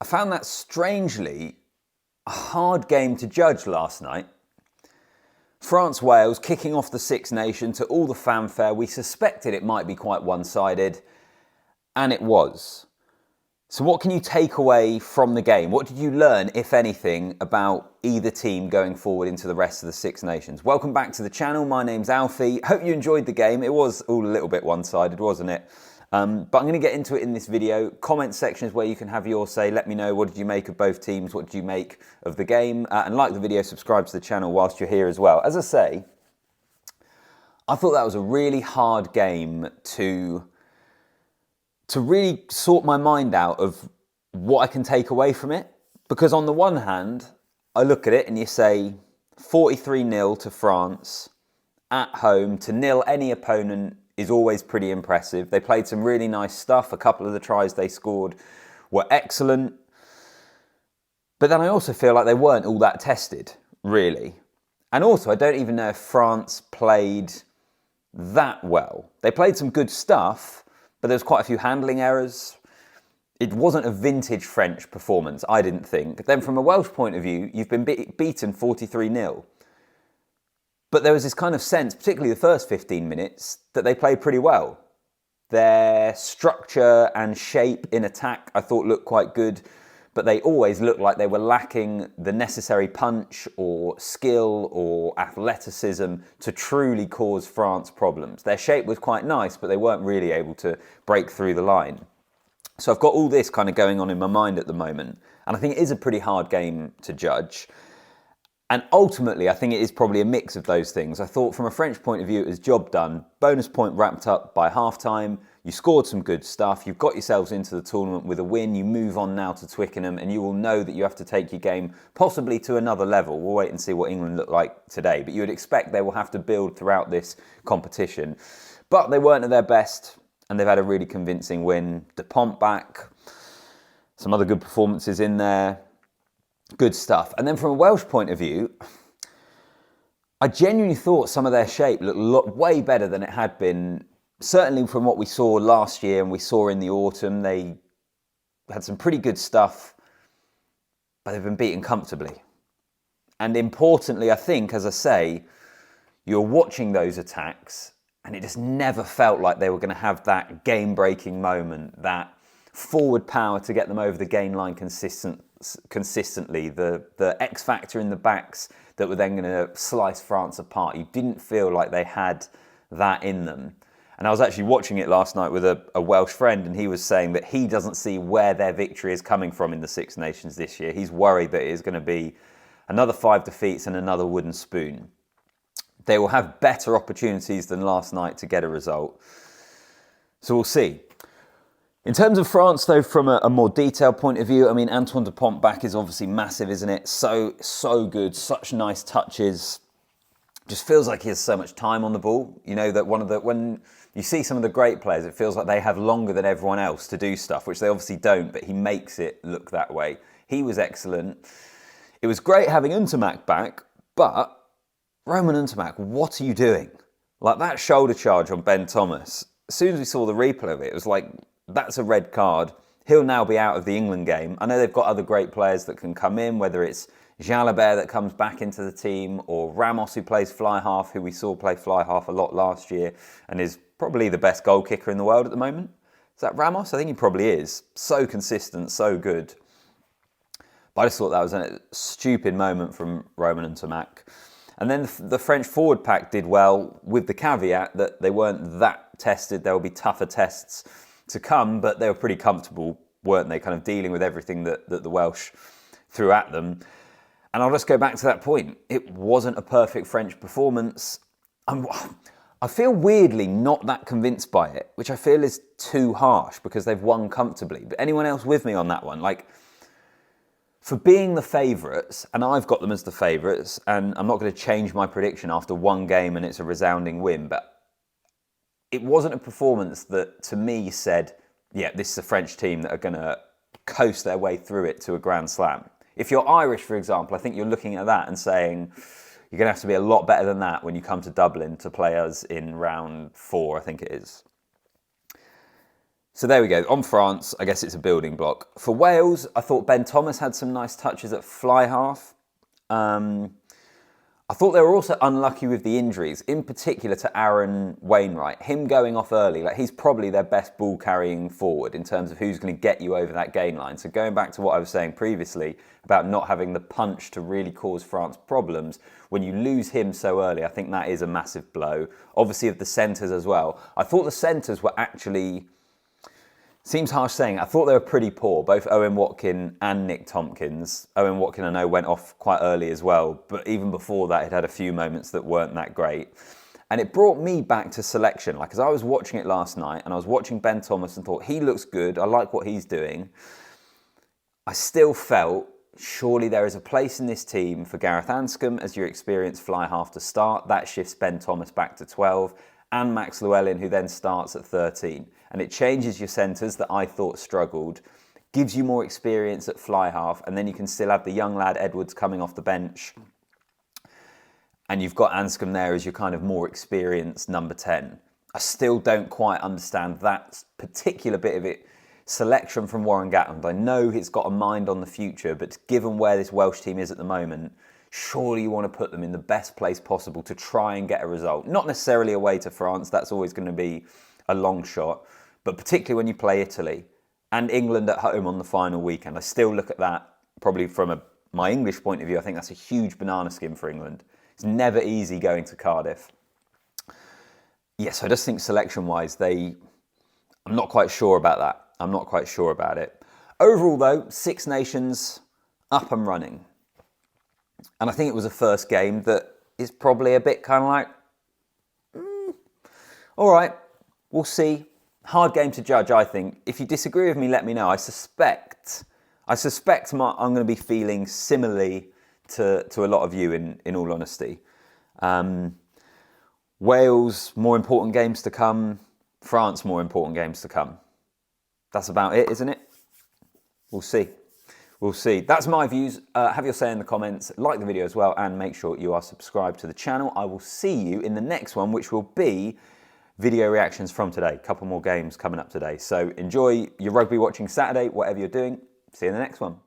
I found that strangely a hard game to judge last night. France-Wales kicking off the Six Nations to all the fanfare. We suspected it might be quite one-sided, and it was. So what can you take away from the game? What did you learn, if anything, about either team going forward into the rest of the Six Nations? Welcome back to the channel. My name's Alfie. Hope you enjoyed the game. It was all a little bit one-sided, wasn't it? But I'm going to get into it in this video. Comment section is where you can have your say. Let me know, what did you make of both teams? What did you make of the game? And like the video, subscribe to the channel whilst you're here as well. As I say, I thought that was a really hard game to really sort my mind out of what I can take away from it. Because on the one hand, I look at it and you say 43-0 to France at home to nil any opponent is always pretty impressive. They played some really nice stuff. A couple of the tries they scored were excellent. But then I also feel like they weren't all that tested, really. And also, I don't even know if France played that well. They played some good stuff, but there was quite a few handling errors. It wasn't a vintage French performance, I didn't think. Then from a Welsh point of view, you've been beaten 43-0. But there was this kind of sense, particularly the first 15 minutes, that they played pretty well. Their structure and shape in attack, I thought, looked quite good, but they always looked like they were lacking the necessary punch or skill or athleticism to truly cause France problems. Their shape was quite nice, but they weren't really able to break through the line. So I've got all this kind of going on in my mind at the moment, and I think it is a pretty hard game to judge. And ultimately, I think it is probably a mix of those things. I thought from a French point of view, it was job done. Bonus point wrapped up by half-time. You scored some good stuff. You've got yourselves into the tournament with a win. You move on now to Twickenham, and you will know that you have to take your game possibly to another level. We'll wait and see what England look like today. But you would expect they will have to build throughout this competition. But they weren't at their best, and they've had a really convincing win. Dupont back, some other good performances in there. Good stuff. And then from a Welsh point of view, I genuinely thought some of their shape looked way better than it had been. Certainly from what we saw last year and we saw in the autumn, they had some pretty good stuff, but they've been beaten comfortably. And importantly, I think, as I say, you're watching those attacks and it just never felt like they were going to have that game-breaking moment, that forward power to get them over the gain line consistently, the X factor in the backs that were then going to slice France apart. You didn't feel like they had that in them. And I was actually watching it last night with a Welsh friend, and he was saying that he doesn't see where their victory is coming from in the Six Nations this year. He's worried that it is going to be another 5 defeats and another wooden spoon. They will have better opportunities than last night to get a result. So we'll see. In terms of France, though, from a more detailed point of view, I mean, Antoine Dupont back is obviously massive, isn't it? So good, such nice touches. Just feels like he has so much time on the ball. You know, that when you see some of the great players, it feels like they have longer than everyone else to do stuff, which they obviously don't, but he makes it look that way. He was excellent. It was great having Ntamack back, but Romain Ntamack, what are you doing? Like that shoulder charge on Ben Thomas, as soon as we saw the replay of it, it was like, that's a red card. He'll now be out of the England game. I know they've got other great players that can come in, whether it's Jalabert that comes back into the team or Ramos who plays fly half, who we saw play fly half a lot last year and is probably the best goal kicker in the world at the moment. Is that Ramos? I think he probably is. So consistent, so good. But I just thought that was a stupid moment from Romain Ntamack. And then the French forward pack did well, with the caveat that they weren't that tested. There will be tougher tests to come, but they were pretty comfortable, weren't they, kind of dealing with everything that the Welsh threw at them. And I'll just go back to that point. It wasn't a perfect French performance. I feel weirdly not that convinced by it, which I feel is too harsh because they've won comfortably. But anyone else with me on that one? Like, for being the favourites, and I've got them as the favourites, and I'm not going to change my prediction after one game and it's a resounding win, but it wasn't a performance that, to me, said, yeah, this is a French team that are going to coast their way through it to a Grand Slam. If you're Irish, for example, I think you're looking at that and saying, you're going to have to be a lot better than that when you come to Dublin to play us in round 4, I think it is. So there we go. On France, I guess it's a building block. For Wales, I thought Ben Thomas had some nice touches at fly half. I thought they were also unlucky with the injuries, in particular to Aaron Wainwright. Him going off early, like he's probably their best ball carrying forward in terms of who's going to get you over that gain line. So going back to what I was saying previously about not having the punch to really cause France problems, when you lose him so early, I think that is a massive blow. Obviously of the centres as well. I thought the centres were actually... Seems harsh saying, I thought they were pretty poor, both Owen Watkin and Nick Tompkins. Owen Watkin, I know, went off quite early as well, but even before that, it had a few moments that weren't that great. And it brought me back to selection, like as I was watching it last night, and I was watching Ben Thomas and thought, he looks good, I like what he's doing. I still felt, surely there is a place in this team for Gareth Anscombe as your experienced fly half to start. That shifts Ben Thomas back to 12, and Max Llewellyn, who then starts at 13. And it changes your centres that I thought struggled, gives you more experience at fly half, and then you can still have the young lad Edwards coming off the bench. And you've got Anscombe there as your kind of more experienced number 10. I still don't quite understand that particular bit of it. Selection from Warren Gatland. I know he's got a mind on the future, but given where this Welsh team is at the moment, surely you want to put them in the best place possible to try and get a result. Not necessarily away to France, that's always going to be a long shot, but particularly when you play Italy and England at home on the final weekend. I still look at that probably from my English point of view. I think that's a huge banana skin for England. It's never easy going to Cardiff. Yes, I just think selection-wise, I'm not quite sure about that. I'm not quite sure about it. Overall though, Six Nations up and running. And I think it was a first game that is probably a bit kind of like, all right, we'll see. Hard game to judge, I think. If you disagree with me, let me know. I suspect I'm going to be feeling similarly to a lot of you, in all honesty. Wales, more important games to come. France, more important games to come. That's about it, isn't it? We'll see. We'll see. That's my views. Have your say in the comments. Like the video as well, and make sure you are subscribed to the channel. I will see you in the next one, which will be video reactions from today. A couple more games coming up today. So enjoy your rugby watching Saturday, whatever you're doing. See you in the next one.